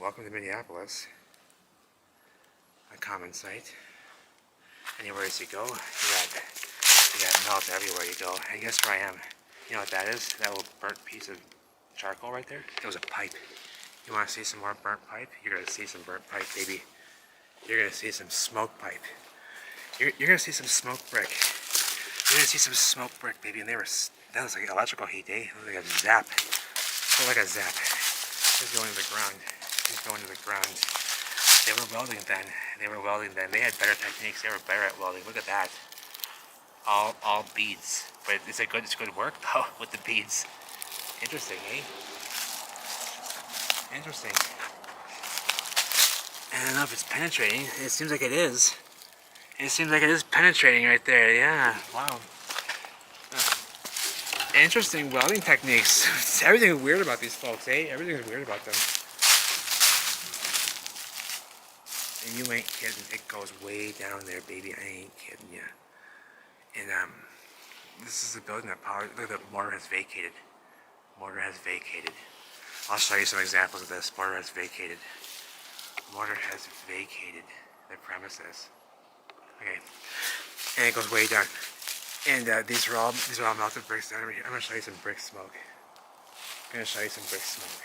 welcome to Minneapolis, a common sight. Anywhere as you go, you got melt everywhere you go. And guess where I am? You know what that is? That little burnt piece of charcoal right there? It was a pipe. You want to see some more burnt pipe? You're going to see some burnt pipe, baby. You're going to see some smoke pipe. You're going to see some smoke brick. You're going to see some smoke brick, baby. And that was like electrical heat, eh? It was like a zap. It was like a zap. It's going to the ground. It's going to the ground. They were welding then. They had better techniques. They were better at welding. Look at that. All beads. But it's good work though with the beads. Interesting, eh? Interesting. I don't know if it's penetrating. It seems like it is. It seems like it is penetrating right there. Yeah. Wow. Interesting welding techniques. Everything's weird about these folks, eh? Everything's weird about them. And you ain't kidding. It goes way down there, baby. I ain't kidding ya. And this is the building that power. Look, the mortar has vacated. Mortar has vacated. I'll show you some examples of this. Mortar has vacated. Mortar has vacated the premises. Okay, and it goes way down. And these are all melted bricks. I'm gonna show you some brick smoke. I'm gonna show you some brick smoke.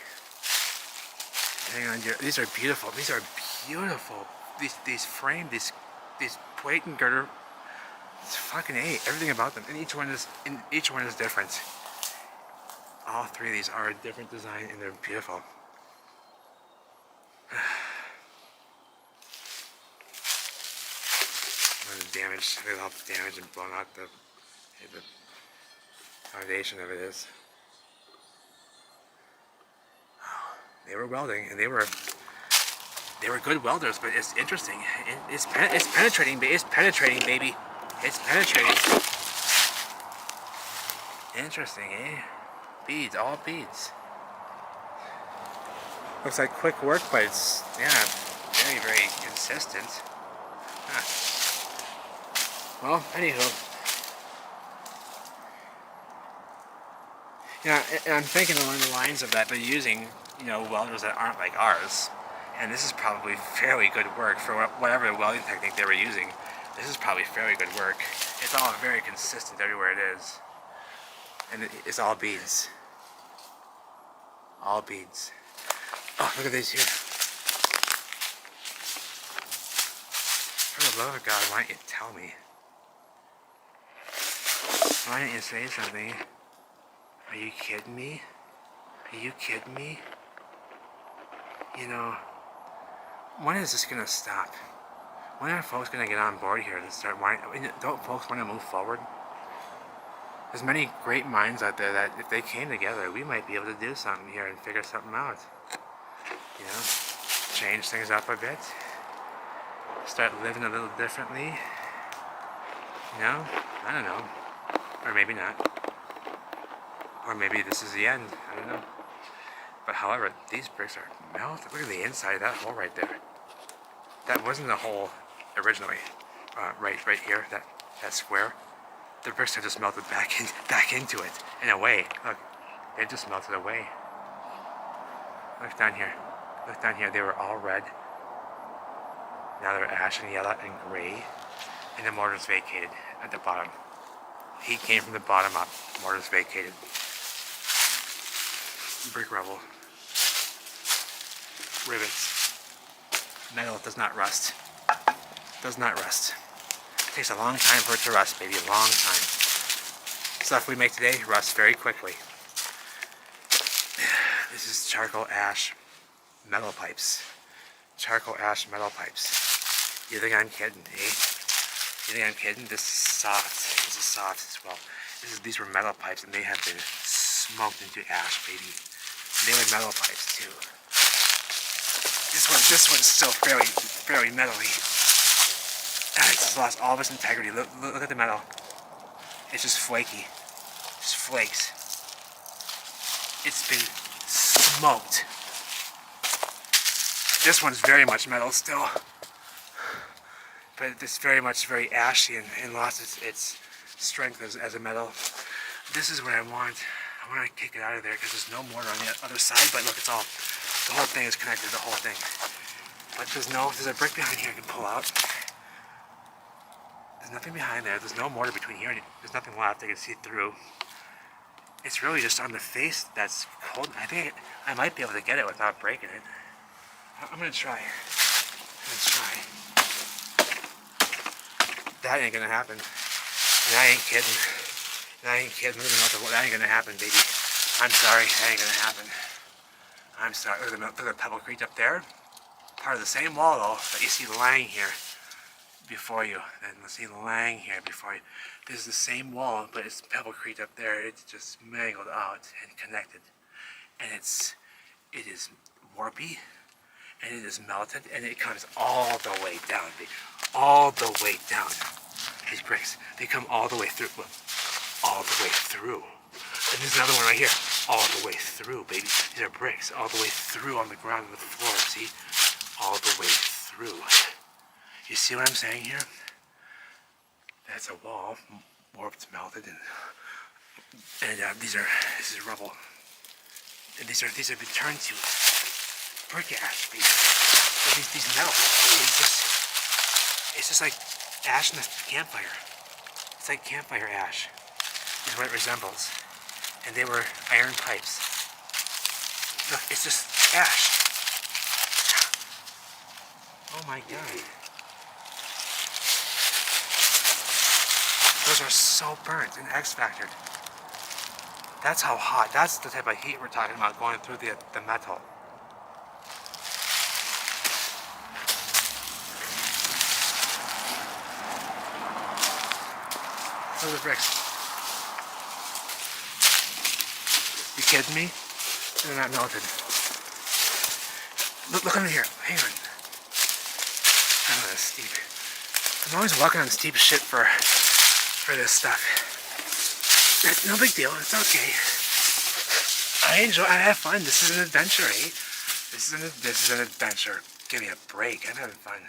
Hang on, these are beautiful. These are beautiful. These frame, these plate and girder. It's fucking A. Everything about them, and each one is different. All three of these are a different design, and they're beautiful. Damage. Look at how damaged and blown out the foundation of it is. They were welding, and they were good welders, but it's interesting. It's penetrating, baby. It's penetrating. Interesting, eh? Beads, all beads. Looks like quick work, but it's, yeah, very, very consistent. Huh. Well, anywho. Yeah, and I'm thinking along the lines of that, they're using, welders that aren't like ours. And this is probably fairly good work for whatever welding technique they were using. This is probably fairly good work. It's all very consistent everywhere it is. And it's all beads. All beads. Oh, look at these here. For the love of God, why don't you tell me? Why don't you say something? Are you kidding me? Are you kidding me? When is this gonna stop? When are folks gonna get on board here and start don't folks want to move forward? There's many great minds out there that if they came together, we might be able to do something here and figure something out. Change things up a bit. Start living a little differently. I don't know. Or maybe not. Or maybe this is the end. I don't know. But however, these bricks are melted. Look at the inside of that hole right there. That wasn't a hole originally. Right here, that square. The bricks have just melted back into it in a way. Look, they just melted away. Look down here. Look down here. They were all red. Now they're ash and yellow and gray. And the mortar's vacated at the bottom. Heat came from the bottom up. Mortar's vacated. Brick rubble. Rivets. Metal does not rust. Does not rust. It takes a long time for it to rust, baby. A long time. Stuff we make today rusts very quickly. This is charcoal ash metal pipes. Charcoal ash metal pipes. You think I'm kidding, eh? You think I'm kidding? This is soft. This is soft as well. These were metal pipes, and they have been smoked into ash, baby. They were metal pipes too. This one's still fairly metally. It's just lost all of its integrity. Look at the metal. It's just flaky. Just flakes. It's been smoked. This one's very much metal still. But it's very ashy and lost its strength as a metal. This is what I want. I want to kick it out of there because there's no mortar on the other side, but look, it's all The whole thing is connected, the whole thing. But there's a brick behind here I can pull out. There's nothing behind there. There's no mortar between here. There's nothing left I can see through. It's really just on the face that's cold. I think I might be able to get it without breaking it. I'm gonna try. That ain't gonna happen. And I ain't kidding. That ain't gonna happen, baby. I'm sorry, that ain't gonna happen. I'm sorry. Look at the Pebble Creek up there. Part of the same wall though that you see lying here before you. And let's see lying here before you. This is the same wall, but it's Pebble Creek up there. It's just mangled out and connected. And it is warpy, and it is melted, and it comes all the way down, baby. All the way down. These bricks, they come all the way through. Look, all the way through. And there's another one right here. All the way through, baby. These are bricks all the way through on the ground and the floor, see? All the way through. You see what I'm saying here? That's a wall, warped, melted, and this is rubble. And these have been turned to brick ash, baby. So these metals, it's just like ash in a campfire. It's like campfire ash, is what it resembles. And they were iron pipes. Look, it's just ash. Oh my God. Those are so burnt and X-factored. That's how hot, that's the type of heat we're talking about going through the metal. Look at the bricks. You kidding me? They're not melted. Look under here. Hang on. Oh, that's steep. I'm always walking on steep shit for this stuff. It's no big deal. It's okay. I have fun. This is an adventure, eh? This is an adventure. Give me a break. I'm having fun.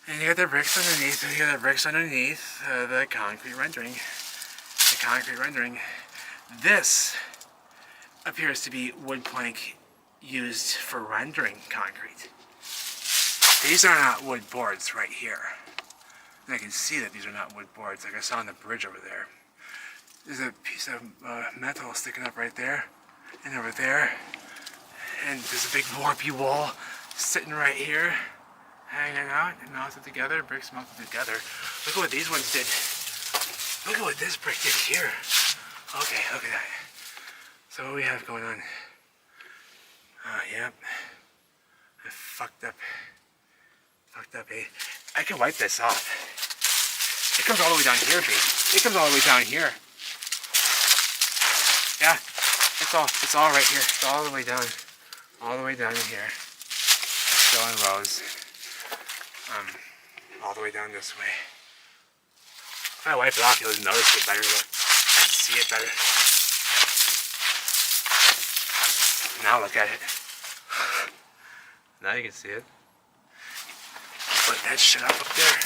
And you got the bricks underneath. You got the bricks underneath the concrete rendering. The concrete rendering. This appears to be wood plank used for rendering concrete. These are not wood boards right here. And I can see that these are not wood boards, like I saw on the bridge over there. There's a piece of metal sticking up right there, and over there. And there's a big warpy wall sitting right here, hanging out and melted together, bricks melted together. Look at what these ones did. Look at what this brick did here. Okay, look at that. So what we have going on? Yep. I fucked up. Eh? I can wipe this off. It comes all the way down here, baby. It comes all the way down here. Yeah, it's all right here. It's all the way down in here. It's still in rows. All the way down this way. If I wipe it off, you'll notice it better. Look, see it better. Now look at it. Now you can see it. Put that shit up there.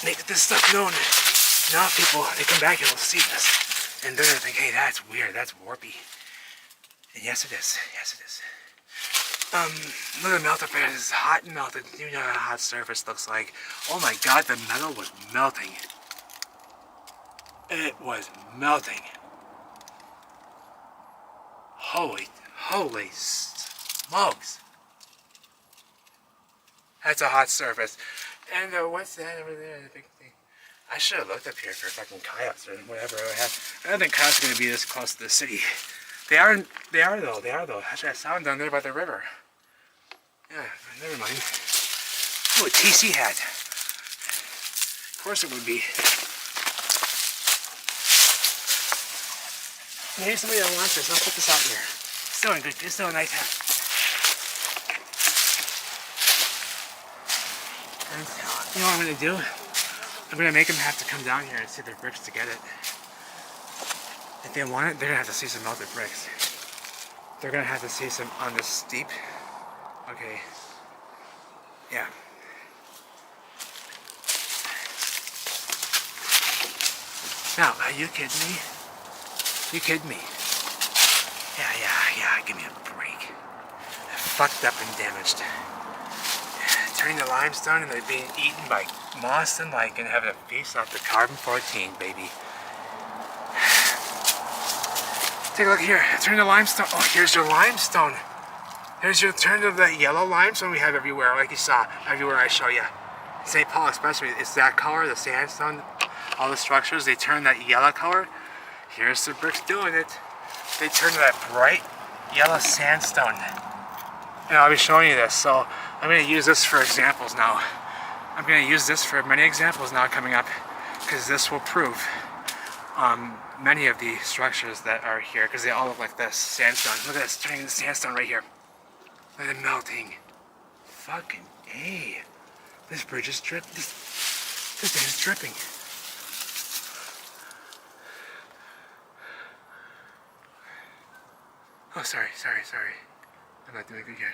Make this stuff known. Now people, they come back and they'll see this. And they're gonna think, hey, that's weird, that's warpy. And yes it is, yes it is. Look at the melt up there, it's hot and melted. You know how a hot surface looks like. Oh my God, the metal was melting. It was melting. Holy smokes. That's a hot surface. And what's that over there, the big thing? I should have looked up here for fucking coyotes or whatever I have. I don't think coyotes are going to be this close to the city. They are though. Actually, I saw them down there by the river. Yeah, never mind. Oh, a TC hat. Of course it would be. Maybe somebody that wants this. I'll put this out here. It's still a nice hat. And you know what I'm going to do? I'm going to make them have to come down here and see their bricks to get it. If they want it, they're going to have to see some melted bricks. They're going to have to see some on this steep. Okay. Yeah. Now, are you kidding me? You kidding me? Yeah, give me a break. fucked up and damaged. Turning to limestone and they're being eaten by moss and lichen, having a feast off the carbon-14, baby. Take a look here. Turn to limestone. Oh, here's your limestone. Here's your turn to the yellow limestone we have everywhere, like you saw everywhere I show you. St. Paul especially, it's that color, the sandstone, all the structures, they turn that yellow color. Here's the bricks doing it. They turn to that bright yellow sandstone. And I'll be showing you this, so I'm going to use this for examples now. I'm going to use this for many examples now coming up, because this will prove many of the structures that are here, because they all look like this, sandstone. Look at this, turning into sandstone right here. Look at it melting. Fucking A. This bridge is dripping. This thing is dripping. Oh, sorry. I'm not doing good here.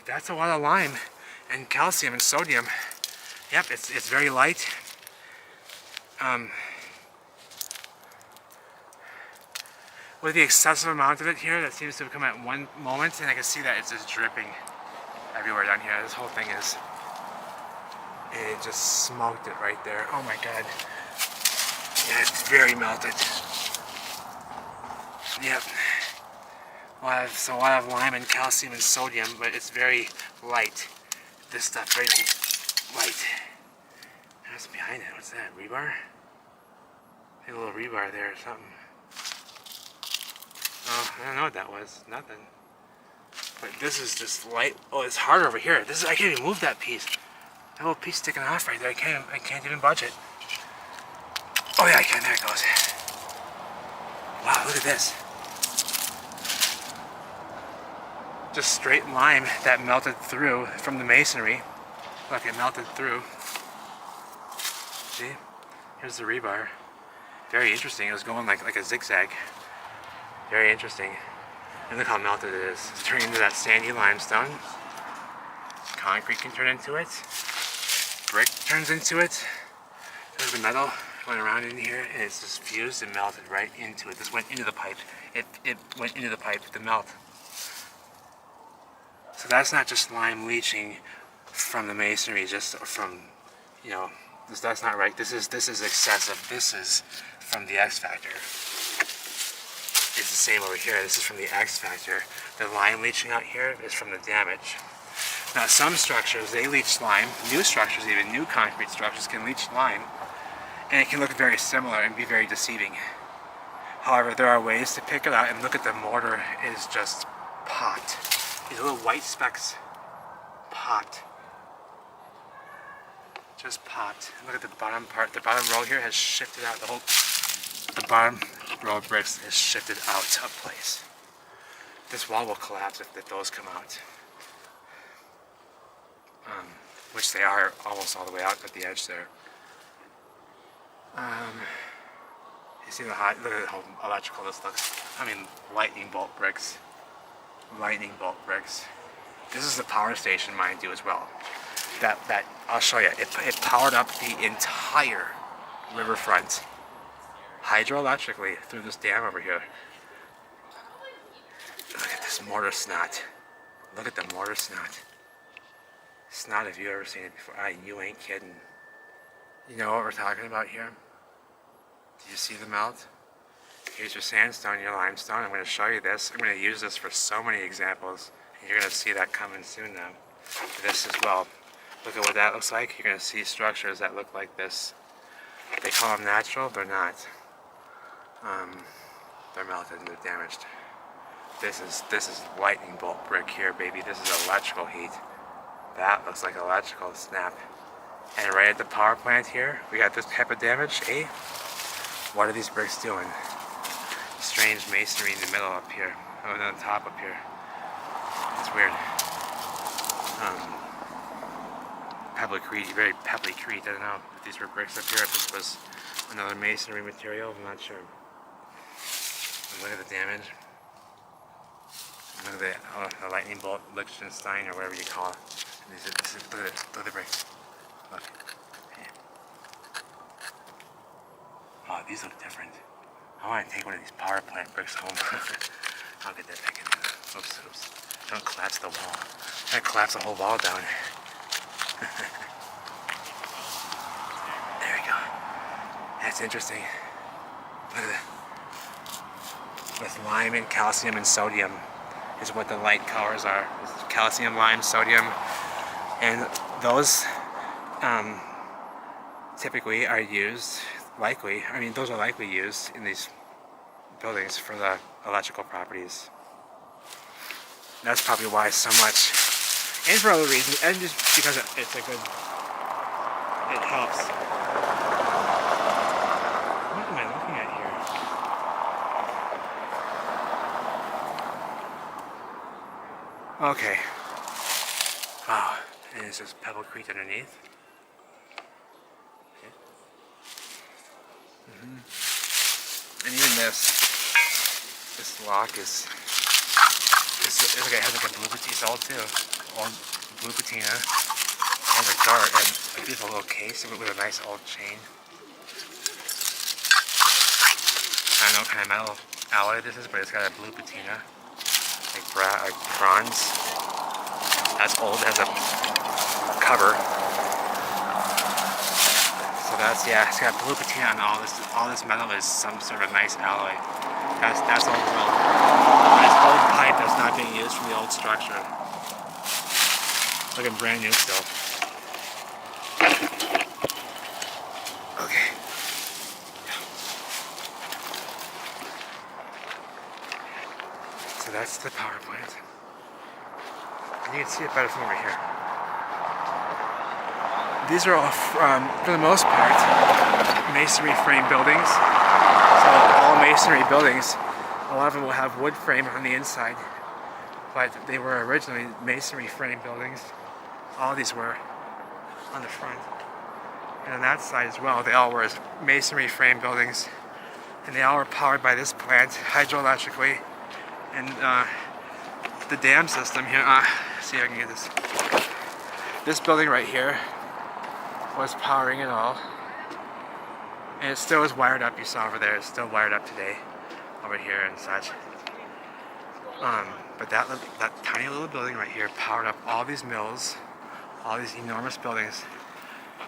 That's a lot of lime and calcium and sodium. Yep, it's very light. With the excessive amount of it here, that seems to have come at one moment, and I can see that it's just dripping everywhere down here. This whole thing is, it just smoked it right there. Oh my god. Yeah, it's very melted. Yep. So a lot of lime and calcium and sodium, but it's very light. This stuff, very light. What's behind it? What's that? Rebar? A little rebar there or something. Oh, I don't know what that was. Nothing. But this is just light. Oh, it's hard over here. I can't even move that piece. That little piece sticking off right there. I can't even budge it. Oh yeah, I can. There it goes. Wow, look at this. Just straight lime that melted through from the masonry. Look, it melted through. See? Here's the rebar. Very interesting. It was going like a zigzag. Very interesting. And look how melted it is. It's turning into that sandy limestone. Concrete can turn into it. Brick turns into it. There's the metal went around in here, and it's just fused and melted right into it. This went into the pipe. It went into the pipe to melt. So that's not just lime leaching from the masonry, just from, you know, that's not right. This is excessive. This is from the X factor. It's the same over here. This is from the X factor. The lime leaching out here is from the damage. Now some structures, they leach lime. New structures, even new concrete structures, can leach lime, and it can look very similar and be very deceiving. However, there are ways to pick it out, and look at the mortar is just popped. These little white specks popped. Just popped. Look at the bottom part. The bottom row here has shifted out. The bottom row of bricks is shifted out of place. This wall will collapse if those come out. Which they are almost all the way out at the edge there. You see look at how electrical this looks. I mean, lightning bolt bricks. Lightning bolt bricks. This is the power station, mind you, as well. That I'll show you. It powered up the entire riverfront hydroelectrically through this dam over here. Look at this mortar snot. Look at the mortar snot. Snot, if you've ever seen it before. You ain't kidding. You know what we're talking about here? Do you see the melt? Here's your sandstone, your limestone. I'm going to show you this. I'm going to use this for so many examples. And you're going to see that coming soon now. This as well. Look at what that looks like. You're going to see structures that look like this. They call them natural. They're not. They're melted and they're damaged. This is lightning bolt brick here, baby. This is electrical heat. That looks like electrical snap. And right at the power plant here, we got this type of damage. Eh? What are these bricks doing? Strange masonry in the middle up here. Oh, and on top up here. It's weird. Pebblecrete, very pebblecrete. I don't know if these were bricks up here, if this was another masonry material. I'm not sure. And look at the damage. Look at the lightning bolt, Liechtenstein, or whatever you call it. Look at it. Look at the bricks. Look. Yeah. Oh, these look different. I want to take one of these power plant bricks home. I'll get that back in there. Oops, oops. Don't collapse the wall. I collapse the whole wall down. There we go. That's interesting. Look at that. With lime and calcium and sodium is what the light colors are. It's calcium, lime, sodium, and those typically are used, those are likely used in these buildings for the electrical properties. That's probably why so much, and for other reasons, and just because it's a good, it helps. What am I looking at here? Okay. Wow, and it's just Pebble Creek underneath. Okay. And even this lock is okay, it has like a blue patina sold too. Old blue patina. It has a dart and a beautiful little case with a nice old chain. I don't know what kind of metal alloy this is, but it's got a blue patina. Like bronze. That's old, it has a cover. So that's, yeah, it's got blue patina on all this. All this metal is some sort of nice alloy. That's old metal. Nice old pipe that's not being used from the old structure. Looking brand new still. Okay. So that's the power plant. And you can see it better from over here. These are all, for the most part, masonry frame buildings. So all masonry buildings, a lot of them will have wood frame on the inside, but they were originally masonry frame buildings. All these were on the front. And on that side as well, they all were masonry frame buildings. And they all were powered by this plant, hydroelectrically. And the dam system here, see if I can get this. This building right here was powering it all. And it still is wired up, you saw over there. It's still wired up today, over here and such. But that tiny little building right here powered up all these mills, all these enormous buildings,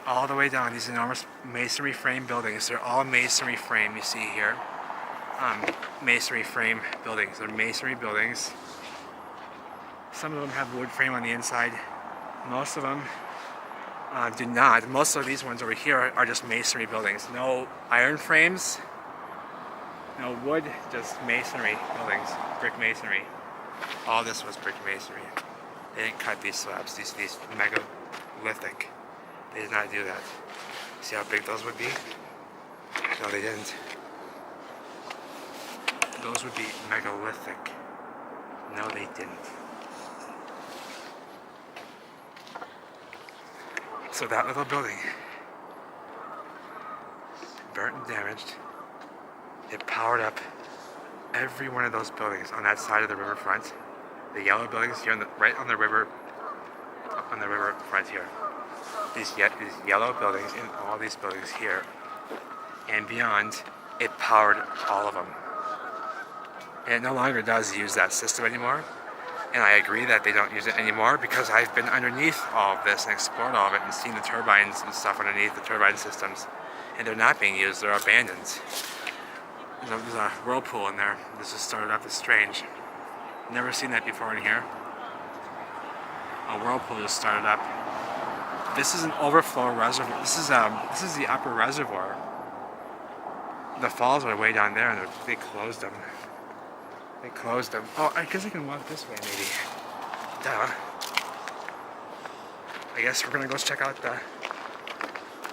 all the way down. These enormous masonry frame buildings. They're all masonry frame, you see here. Masonry frame buildings. They're masonry buildings. Some of them have wood frame on the inside. Most of them do not. Most of these ones over here are just masonry buildings. No iron frames, no wood, just masonry buildings, brick masonry. All this was brick masonry. They didn't cut these slabs, these megalithic. They did not do that. See how big those would be? No, they didn't. Those would be megalithic. No, they didn't. So that little building, burnt and damaged, it powered up every one of those buildings on that side of the riverfront. The yellow buildings here, right on the river front here. These yellow buildings and all these buildings here and beyond, it powered all of them. And it no longer does use that system anymore. And I agree that they don't use it anymore because I've been underneath all of this and explored all of it and seen the turbines and stuff underneath the turbine systems. And they're not being used, they're abandoned. There's a whirlpool in there. This just started up as strange. Never seen that before in here. A whirlpool just started up. This is an overflow reservoir. This is the upper reservoir. The falls are way down there and they closed them. They closed them. Oh, I guess I can walk this way maybe. Duh. I guess we're gonna go check out the...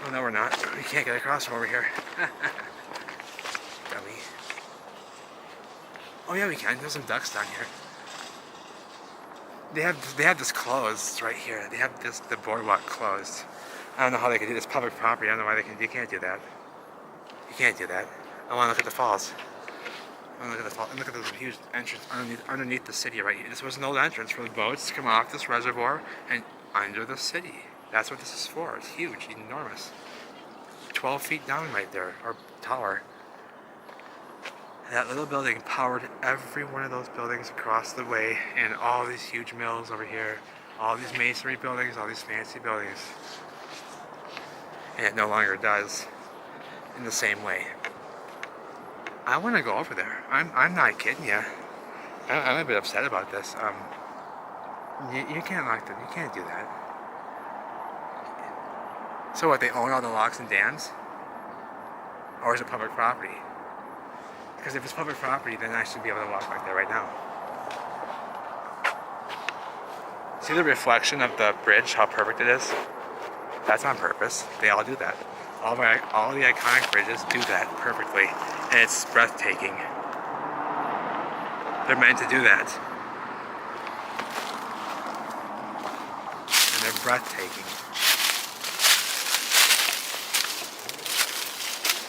Oh no, we're not. We can't get across from over here. Dummy. Oh yeah, we can. There's some ducks down here. They have this closed right here. They have the boardwalk closed. I don't know how they can do this. Public property. I don't know why you can't do that. You can't do that. I want to look at the falls. I want to look at the falls. And look at this huge entrance underneath the city right here. This was an old entrance for the boats to come off this reservoir and under the city. That's what this is for. It's huge, enormous. 12 feet down right there, or tower. That little building powered every one of those buildings across the way, and all these huge mills over here, all these masonry buildings, all these fancy buildings. And it no longer does in the same way. I want to go over there. I'm not kidding you. I'm a bit upset about this. You can't lock them. You can't do that. So what? They own all the locks and dams, or is it public property? Because if it's public property, then I should be able to walk back there right now. See the reflection of the bridge? How perfect it is. That's on purpose. They all do that. All the iconic bridges do that perfectly, and it's breathtaking. They're meant to do that, and they're breathtaking.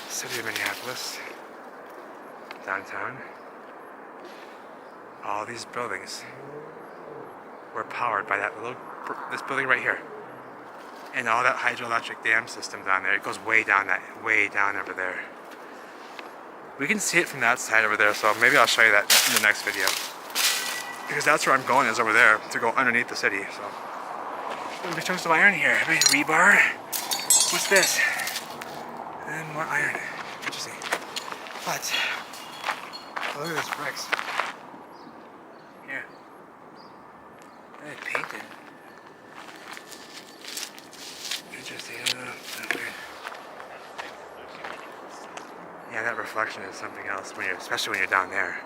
City of Minneapolis, downtown. All these buildings were powered by this building right here. And all that hydroelectric dam system down there, it goes way down over there. We can see it from that side over there, so maybe I'll show you that in the next video. Because that's where I'm going, is over there, to go underneath the city, so. There's chunks of iron here. Maybe rebar? What's this? And more iron. Interesting. But, look at this bricks. Here. They're painted. Interesting, I don't know, not weird. Yeah, that reflection is something else, especially when you're down there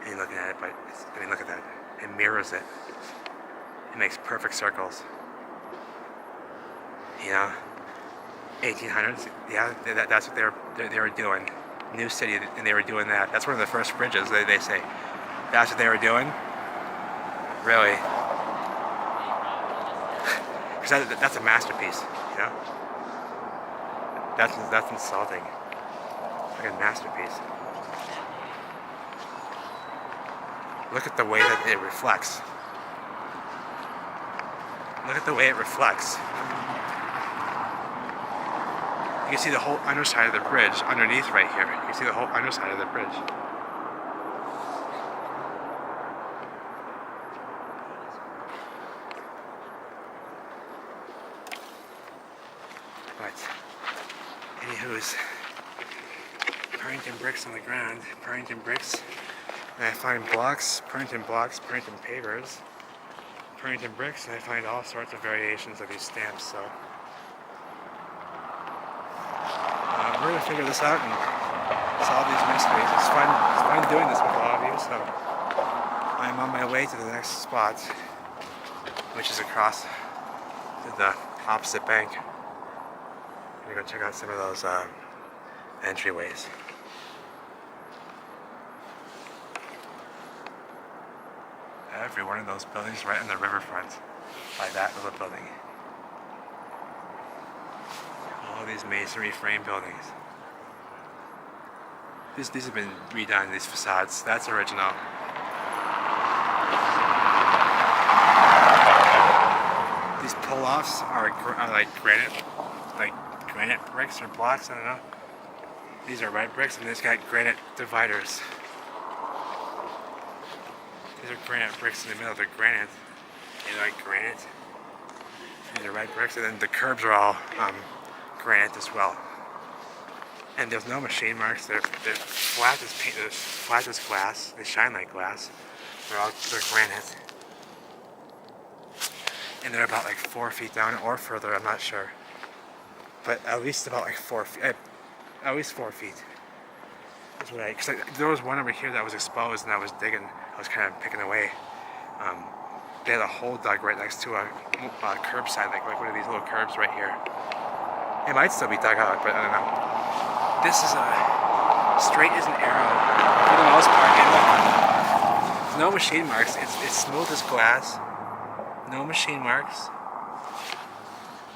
and you're looking at it, but look at that. It mirrors it. It makes perfect circles. You know, 1800s, yeah, that's what they were doing. New city, and they were doing that. That's one of the first bridges, they say. That's what they were doing? Really? Because that's a masterpiece. Yeah, that's insulting. Like a masterpiece. Look at the way that it reflects. Look at the way it reflects. You can see the whole underside of the bridge underneath right here. You can see the whole underside of the bridge. But, anywho's, Purrington bricks on the ground, Purrington bricks, and I find blocks, Purrington pavers, Purrington bricks, and I find all sorts of variations of these stamps, so. We're going to figure this out and solve these mysteries. It's fun doing this with all of you, so I'm on my way to the next spot, which is across to the opposite bank. I'm going to go check out some of those entryways. Every one of those buildings right on the riverfront by that little building. All these masonry frame buildings. These have been redone, these facades. That's original. These pull-offs are like granite bricks or blocks, I don't know. These are red bricks, and they've got granite dividers. These are granite bricks in the middle. They're granite. They're like granite. These are red bricks, and then the curbs are all granite as well. And there's no machine marks. They're flat as paint. They're flat as glass. They shine like glass. They're granite. And they're about like 4 feet down or further. I'm not sure. But at least about like 4 feet. At least 4 feet. That's what because there was one over here that was exposed, and I was digging. I was kind of picking away. They had a hole dug right next to a curbside, like one of these little curbs right here. It might still be dug out, but I don't know. This is straight as an arrow for the most part. And there's no machine marks. It's smooth as glass. No machine marks.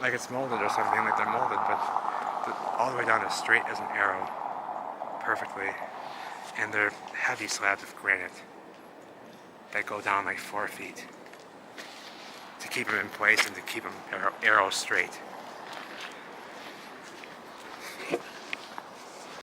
Like it's molded or something, like they're molded, but all the way down is straight as an arrow. Perfectly. And they're heavy slabs of granite that go down like 4 feet to keep them in place and to keep them arrow straight.